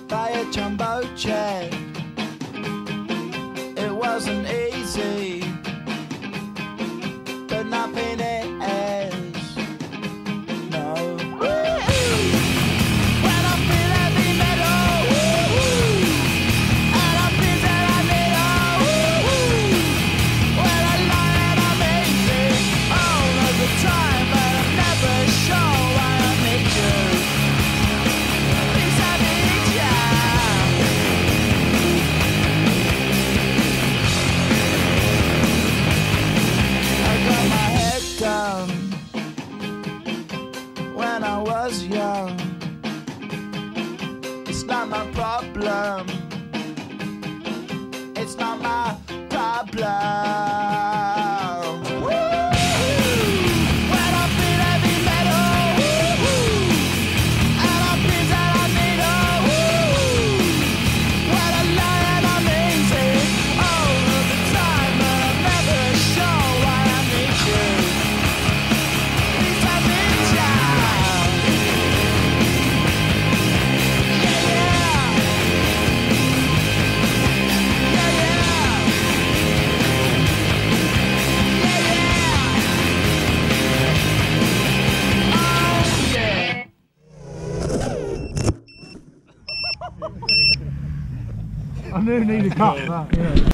By a jumbo jet. It wasn't easy, but nothing is. No. When I feel heavy metal, and I feel that I need when I lie and I'm easy all of the time, but I'm never sure why I need you. Please, I need you. When I was young, it's not my problem. It's not my problem. When I feel heavy metal, and I feel that I need when I lie and I'm easy all of the time, but I'm never sure why I need you. Please, I need you. I do need a cut, that, yeah.